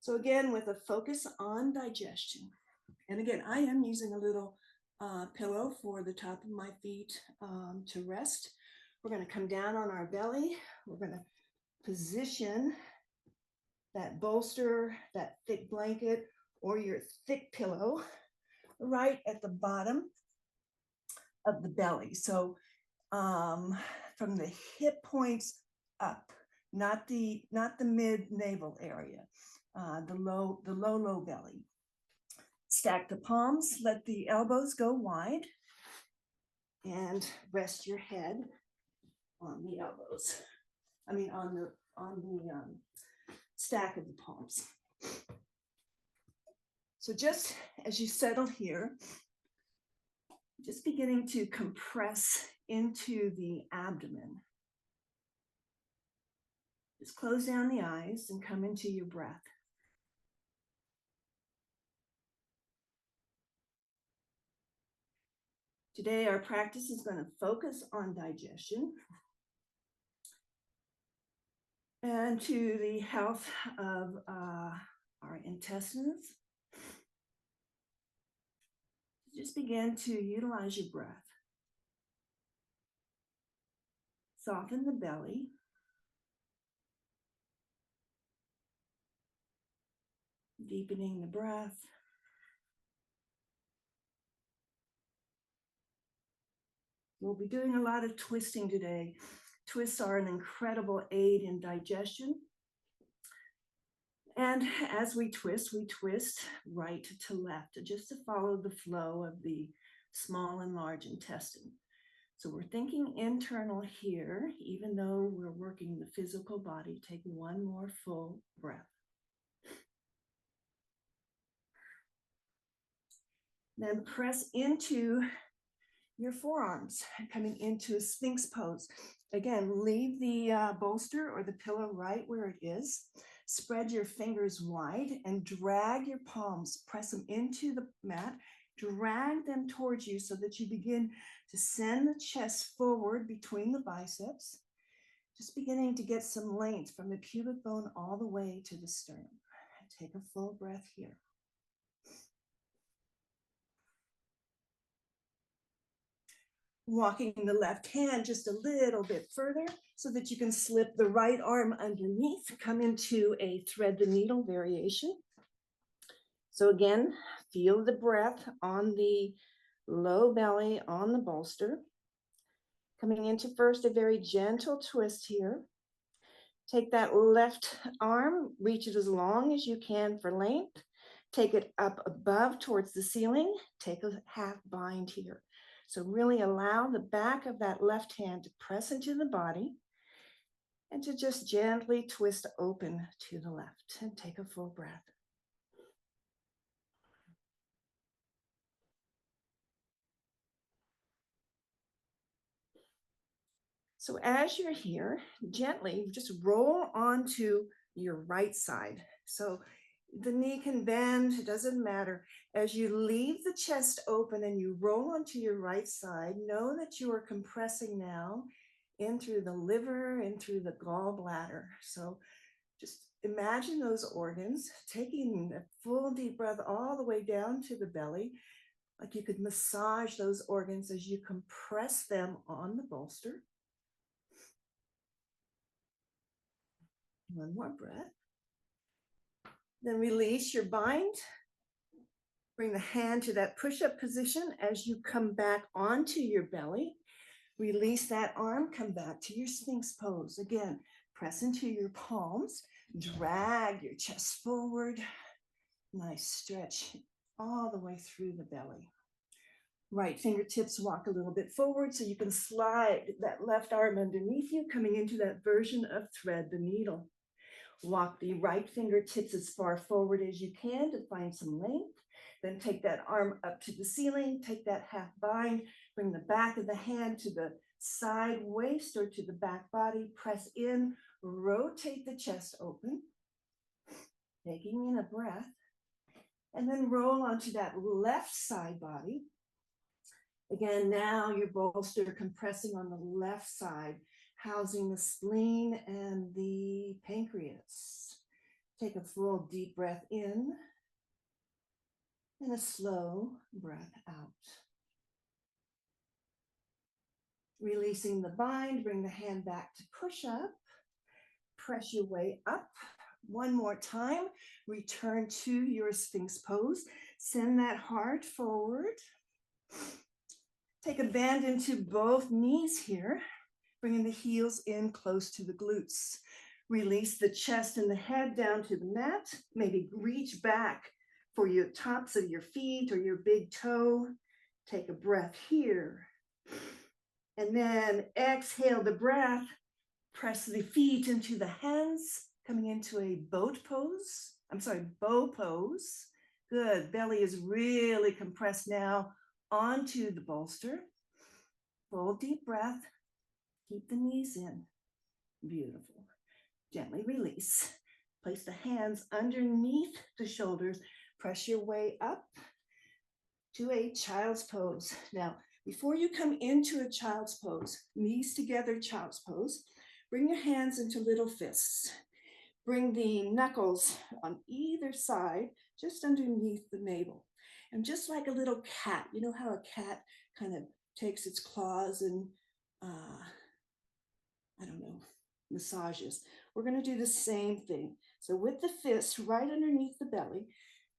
So again, with a focus on digestion. And again, I am using a little pillow for the top of my feet to rest. We're going to come down on our belly. We're going to position that bolster, that thick blanket, or your thick pillow right at the bottom of the belly. So from the hip points up, not the mid navel area, the low belly. Stack the palms, let the elbows go wide, and rest your head on the elbows. On the stack of the palms. So just as you settle here, just beginning to compress into the abdomen. Just close down the eyes and come into your breath. Today, our practice is going to focus on digestion and to the health of our intestines. Just begin to utilize your breath. Soften the belly. Deepening the breath. We'll be doing a lot of twisting today. Twists are an incredible aid in digestion. And as we twist right to left, just to follow the flow of the small and large intestine. So we're thinking internal here, even though we're working the physical body. Take one more full breath. Then press into your forearms, coming into a Sphinx pose. Again, leave the bolster or the pillow right where it is. Spread your fingers wide and drag your palms, press them into the mat, drag them towards you so that you begin to send the chest forward between the biceps, just beginning to get some length from the pubic bone all the way to the sternum. Take a full breath here. Walking the left hand just a little bit further so that you can slip the right arm underneath, come into a thread the needle variation. So again, feel the breath on the low belly on the bolster. Coming into first a very gentle twist here. Take that left arm, reach it as long as you can for length. Take it up above towards the ceiling. Take a half bind here. So really allow the back of that left hand to press into the body and to just gently twist open to the left and take a full breath. So as you're here, gently just roll onto your right side. So the knee can bend, it doesn't matter. As you leave the chest open and you roll onto your right side, know that you are compressing now in through the liver, in through the gallbladder. So just imagine those organs, taking a full deep breath all the way down to the belly, like you could massage those organs as you compress them on the bolster. One more breath. Then release your bind. Bring the hand to that push-up position as you come back onto your belly. Release that arm, come back to your Sphinx pose. Again, press into your palms, drag your chest forward. Nice stretch all the way through the belly. Right fingertips walk a little bit forward so you can slide that left arm underneath you, coming into that version of thread the needle. Walk the right fingertips as far forward as you can to find some length. Then take that arm up to the ceiling, take that half bind, bring the back of the hand to the side waist or to the back body, press in, rotate the chest open, taking in a breath, and then roll onto that left side body. Again, now your bolster compressing on the left side, housing the spleen and the pancreas. Take a full deep breath in and a slow breath out. Releasing the bind, bring the hand back to push up. Press your way up. One more time. Return to your Sphinx pose. Send that heart forward. Take a bend into both knees here, bringing the heels in close to the glutes. Release the chest and the head down to the mat. Maybe reach back for your tops of your feet or your big toe. Take a breath here. And then exhale the breath. Press the feet into the hands, coming into a bow pose. Good. Belly is really compressed now onto the bolster. Full deep breath. Keep the knees in. Beautiful. Gently release. Place the hands underneath the shoulders. Press your way up to a child's pose. Now, before you come into a child's pose, knees together, child's pose, bring your hands into little fists. Bring the knuckles on either side, just underneath the navel. And just like a little cat, you know how a cat kind of takes its claws and, massages. We're going to do the same thing. So with the fist right underneath the belly,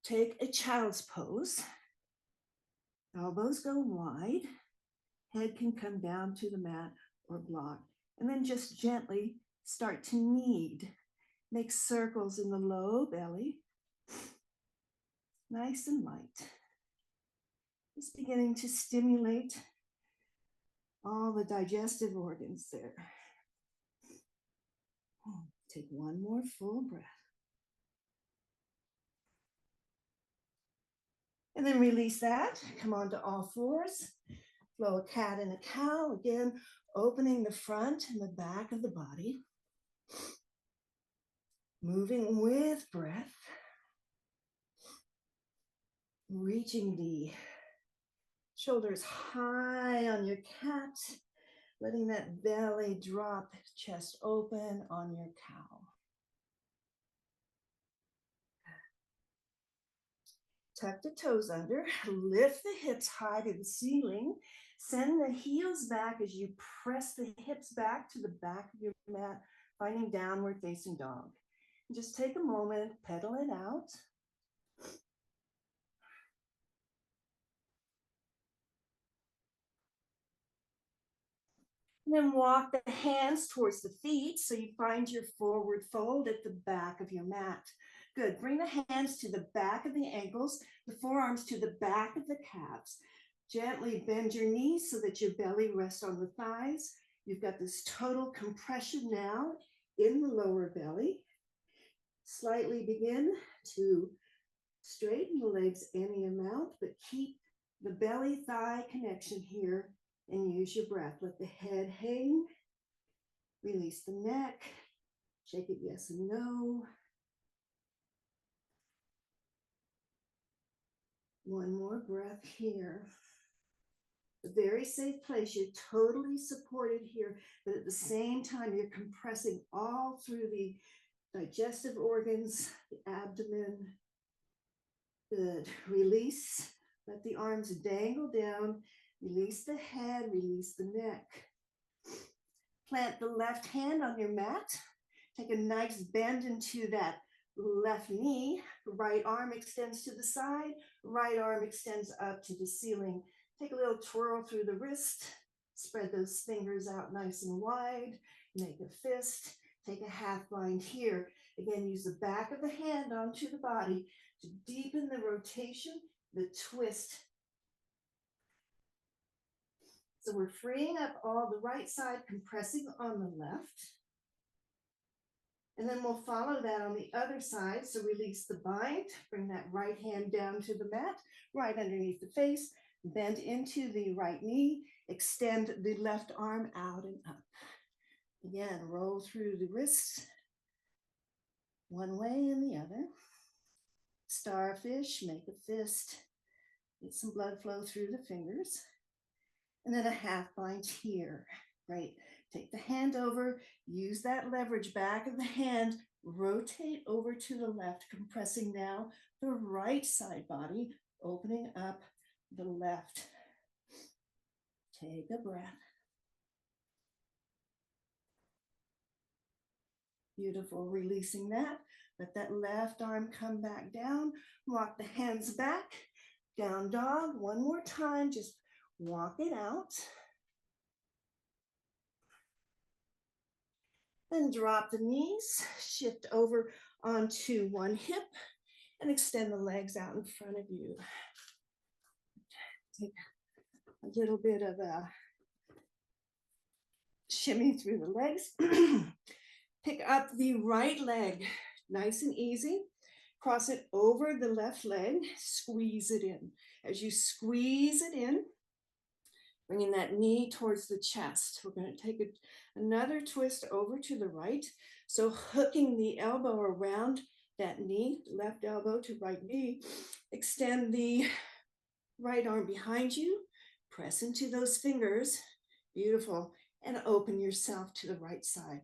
take a child's pose. Elbows go wide. Head can come down to the mat or block. And then just gently start to knead. Make circles in the low belly. Nice and light. Just beginning to stimulate all the digestive organs there. Take one more full breath. And then release that. Come on to all fours. Flow a cat and a cow. Again, opening the front and the back of the body. Moving with breath. Reaching the shoulders high on your cat. Letting that belly drop, chest open on your cow. Tuck the toes under, lift the hips high to the ceiling. Send the heels back as you press the hips back to the back of your mat, finding downward facing dog. And just take a moment, pedal it out. And then walk the hands towards the feet so you find your forward fold at the back of your mat. Good. Bring the hands to the back of the ankles, the forearms to the back of the calves. Gently bend your knees so that your belly rests on the thighs. You've got this total compression now in the lower belly. Slightly begin to straighten the legs any amount, but keep the belly-thigh connection here and use your breath. Let the head hang. Release the neck. Shake it yes and no. One more breath here. A very safe place. You're totally supported here, but at the same time, you're compressing all through the digestive organs, the abdomen. Good. Release. Let the arms dangle down. Release the head. Release the neck. Plant the left hand on your mat. Take a nice bend into that left knee. Right arm extends to the side. Right arm extends up to the ceiling. Take a little twirl through the wrist. Spread those fingers out nice and wide. Make a fist. Take a half bind here. Again, use the back of the hand onto the body to deepen the rotation, the twist. So we're freeing up all the right side, compressing on the left. And then we'll follow that on the other side. So release the bind, bring that right hand down to the mat, right underneath the face, bend into the right knee, extend the left arm out and up. Again, roll through the wrists, one way and the other. Starfish, make a fist, get some blood flow through the fingers. And then a half bind here. Great. Take the hand over, use that leverage back of the hand, rotate over to the left, compressing now the right side body, opening up the left. Take a breath. Beautiful, releasing that. Let that left arm come back down. Walk the hands back. Down dog, one more time. Just walk it out. Then drop the knees, shift over onto one hip, and extend the legs out in front of you. Take a little bit of a shimmy through the legs. Pick up the right leg, nice and easy. Cross it over the left leg, squeeze it in. As you squeeze it in, bringing that knee towards the chest. We're going to take another twist over to the right. So hooking the elbow around that knee, left elbow to right knee. Extend the right arm behind you. Press into those fingers. Beautiful. And open yourself to the right side.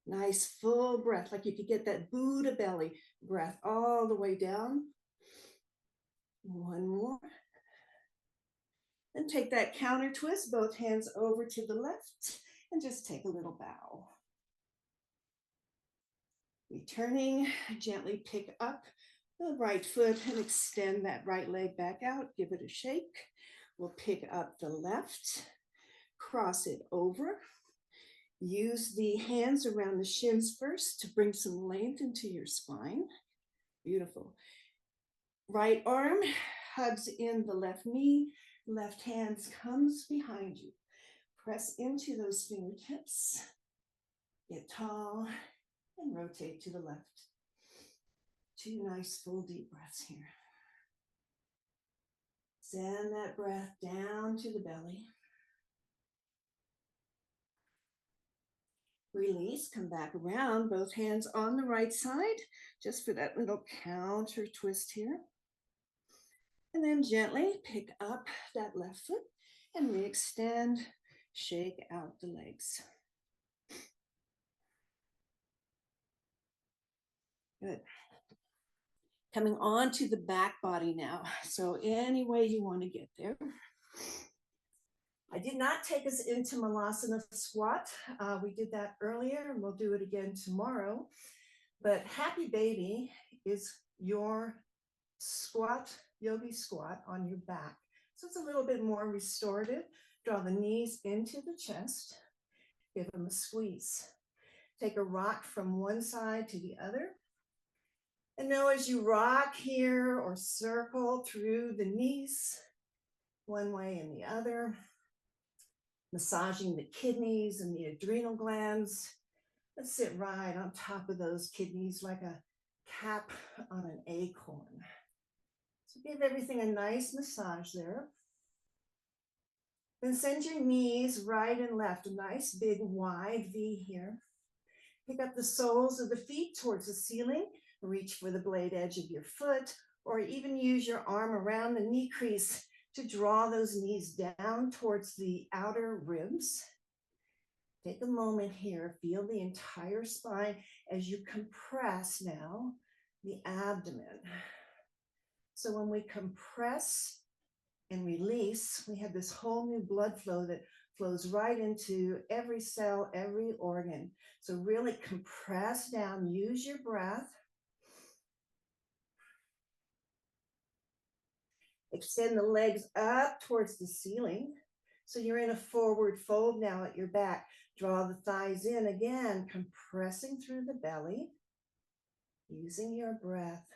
Nice full breath, like you could get that Buddha belly breath all the way down. One more. Then take that counter twist, both hands over to the left, and just take a little bow. Returning, gently pick up the right foot and extend that right leg back out. Give it a shake. We'll pick up the left, cross it over. Use the hands around the shins first to bring some length into your spine. Beautiful. Right arm hugs in the left knee. Left hand comes behind you. Press into those fingertips. Get tall and rotate to the left. Two nice full deep breaths here. Send that breath down to the belly. Release, come back around, both hands on the right side, just for that little counter twist here. And then gently pick up that left foot and re-extend, shake out the legs. Good. Coming on to the back body now. So any way you want to get there. I did not take us into Malasana squat. We did that earlier and we'll do it again tomorrow. But happy baby is your squat, yogi squat on your back. So it's a little bit more restorative. Draw the knees into the chest. Give them a squeeze. Take a rock from one side to the other. And now as you rock here or circle through the knees, one way and the other, massaging the kidneys and the adrenal glands. Let's sit right on top of those kidneys like a cap on an acorn. So give everything a nice massage there. Then send your knees right and left, a nice big wide V here. Pick up the soles of the feet towards the ceiling. Reach for the blade edge of your foot, or even use your arm around the knee crease to draw those knees down towards the outer ribs. Take a moment here, feel the entire spine as you compress now the abdomen. So when we compress and release, we have this whole new blood flow that flows right into every cell, every organ. So really compress down, use your breath. Extend the legs up towards the ceiling. So you're in a forward fold now at your back. Draw the thighs in again, compressing through the belly, using your breath.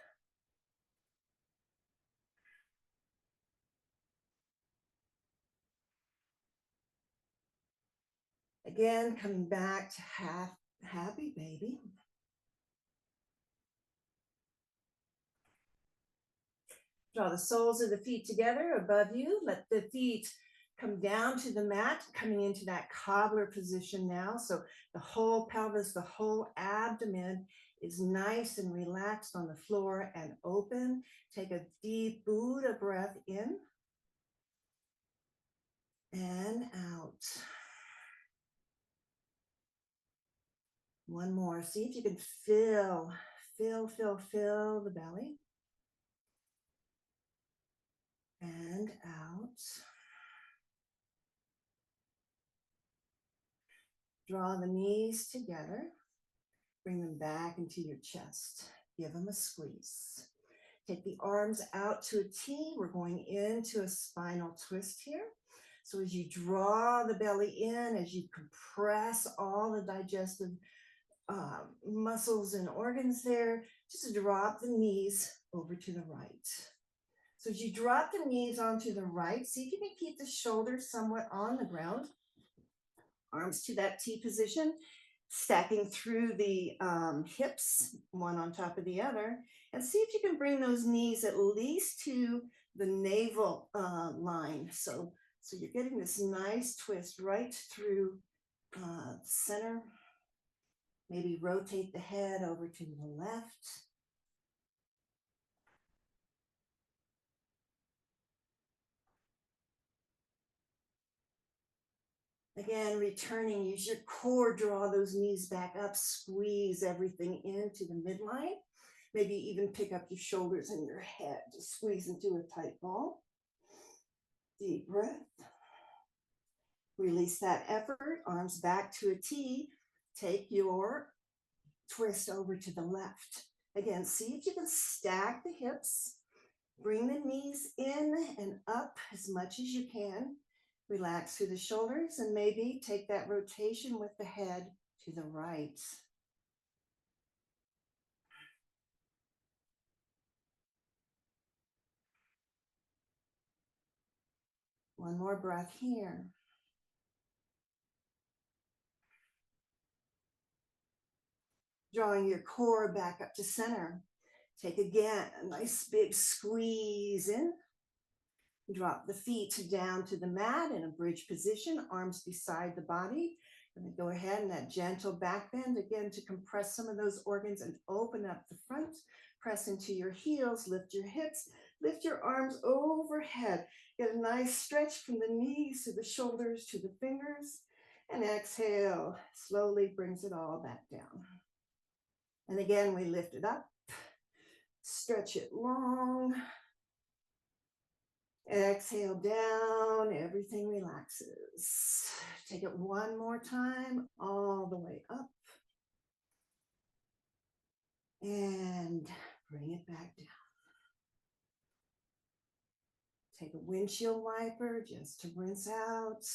Again, coming back to happy baby. Draw the soles of the feet together above you. Let the feet come down to the mat, coming into that cobbler position now. So the whole pelvis, the whole abdomen is nice and relaxed on the floor and open. Take a deep Buddha breath in and out. One more. See if you can fill the belly. And out. Draw the knees together. Bring them back into your chest. Give them a squeeze. Take the arms out to a T. We're going into a spinal twist here. So as you draw the belly in, as you compress all the digestive muscles and organs there, just drop the knees over to the right. So as you drop the knees onto the right, see if you can keep the shoulders somewhat on the ground. Arms to that T position, stacking through the hips, one on top of the other, and see if you can bring those knees at least to the navel line. So you're getting this nice twist right through center. Maybe rotate the head over to the left. Again, returning, use your core, draw those knees back up, squeeze everything into the midline. Maybe even pick up your shoulders and your head, just squeeze into a tight ball. Deep breath. Release that effort, arms back to a T. Take your twist over to the left. Again, see if you can stack the hips. Bring the knees in and up as much as you can. Relax through the shoulders and maybe take that rotation with the head to the right. One more breath here. Drawing your core back up to center. Take again a nice big squeeze in. Drop the feet down to the mat in a bridge position, arms beside the body. And then go ahead and that gentle back bend again to compress some of those organs and open up the front. Press into your heels, lift your hips, lift your arms overhead. Get a nice stretch from the knees to the shoulders to the fingers. And exhale, slowly brings it all back down. And again, we lift it up, stretch it long. Exhale down, everything relaxes. Take it one more time, all the way up. And bring it back down. Take a windshield wiper just to rinse out.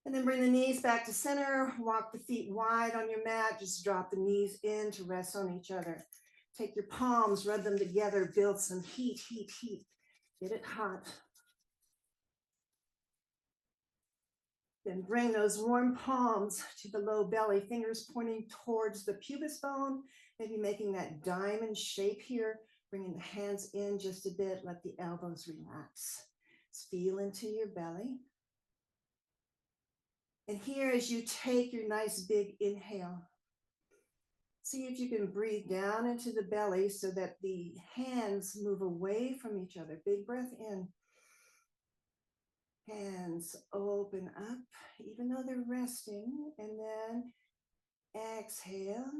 And then bring the knees back to center. Walk the feet wide on your mat. Just drop the knees in to rest on each other. Take your palms, rub them together, build some heat, heat, heat. Get it hot. Then bring those warm palms to the low belly, fingers pointing towards the pubis bone, maybe making that diamond shape here. Bringing the hands in just a bit, let the elbows relax. Just feel into your belly. And here, as you take your nice big inhale, see if you can breathe down into the belly so that the hands move away from each other. Big breath in. Hands open up, even though they're resting. And then exhale.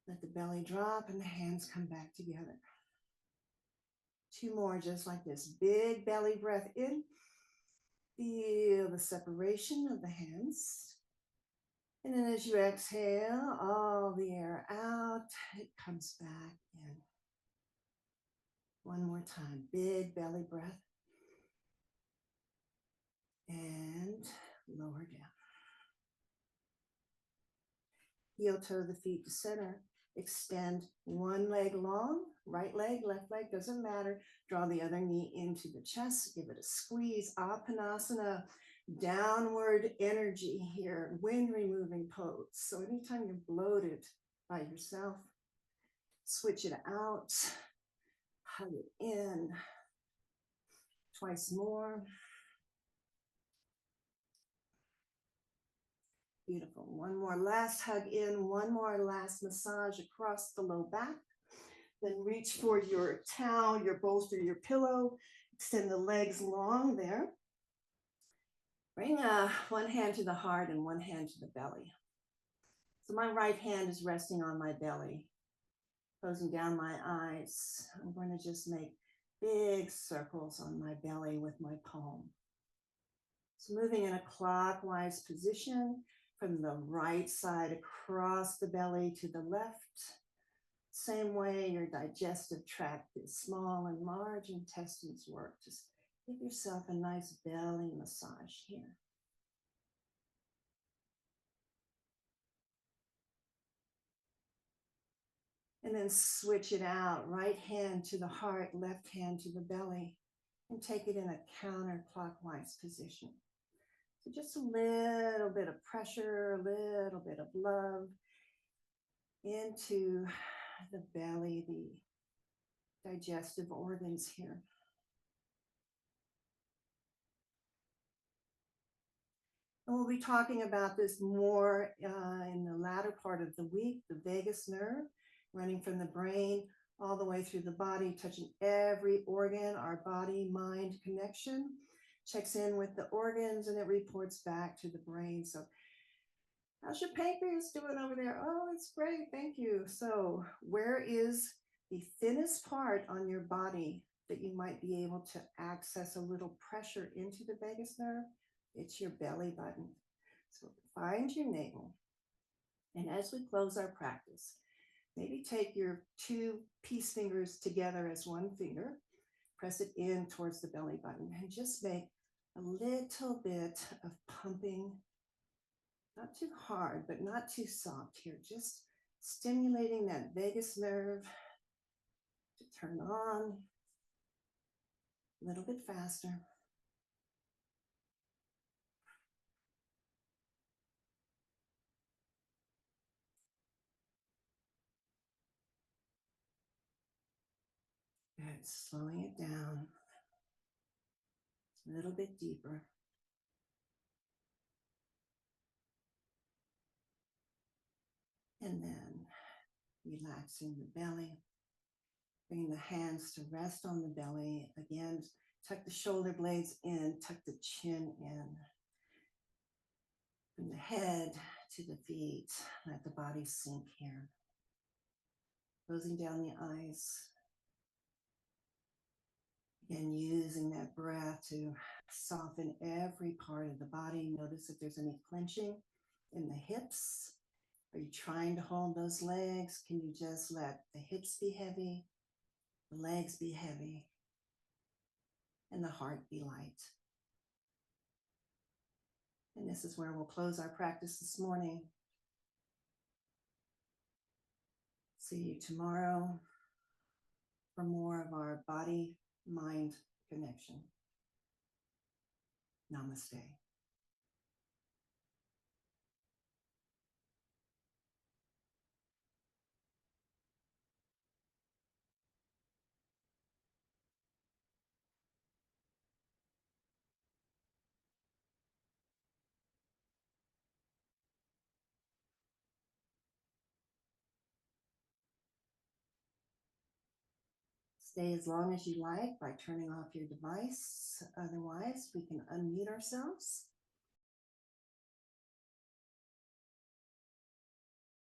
Let the belly drop and the hands come back together. Two more just like this. Big belly breath in. Feel the separation of the hands. And then as you exhale, all the air out, it comes back in. One more time. Big belly breath. And lower down. Heel toe the feet to center. Extend one leg long, right leg, left leg, doesn't matter. Draw the other knee into the chest. Give it a squeeze. Apanasana, downward energy here. Wind removing pose. So anytime you're bloated by yourself, switch it out. Hug it in. Twice more. Beautiful. One more last hug in, one more last massage across the low back. Then reach for your towel, your bolster, your pillow. Extend the legs long there. Bring one hand to the heart and one hand to the belly. So my right hand is resting on my belly, closing down my eyes. I'm going to just make big circles on my belly with my palm. So moving in a clockwise position from the right side across the belly to the left. Same way your digestive tract is small and large intestines work. Just give yourself a nice belly massage here. And then switch it out, right hand to the heart, left hand to the belly, and take it in a counterclockwise position. So just a little bit of pressure, a little bit of love into the belly, the digestive organs here. And we'll be talking about this more in the latter part of the week, the vagus nerve, running from the brain all the way through the body, touching every organ, our body-mind connection, checks in with the organs, and it reports back to the brain. So how's your pancreas doing over there? Oh, it's great, thank you. So where is the thinnest part on your body that you might be able to access a little pressure into the vagus nerve? It's your belly button. So find your navel. And as we close our practice, maybe take your two peace fingers together as one finger, press it in towards the belly button, and just make a little bit of pumping. Not too hard, but not too soft here. Just stimulating that vagus nerve to turn on a little bit faster. Good, slowing it down a little bit deeper. And then relaxing the belly, bringing the hands to rest on the belly. Again, tuck the shoulder blades in, tuck the chin in. From the head to the feet, let the body sink here. Closing down the eyes. Again, using that breath to soften every part of the body. Notice if there's any clenching in the hips. Are you trying to hold those legs? Can you just let the hips be heavy, the legs be heavy, and the heart be light? And this is where we'll close our practice this morning. See you tomorrow for more of our body-mind connection. Namaste. Stay as long as you like by turning off your device. Otherwise, we can unmute ourselves.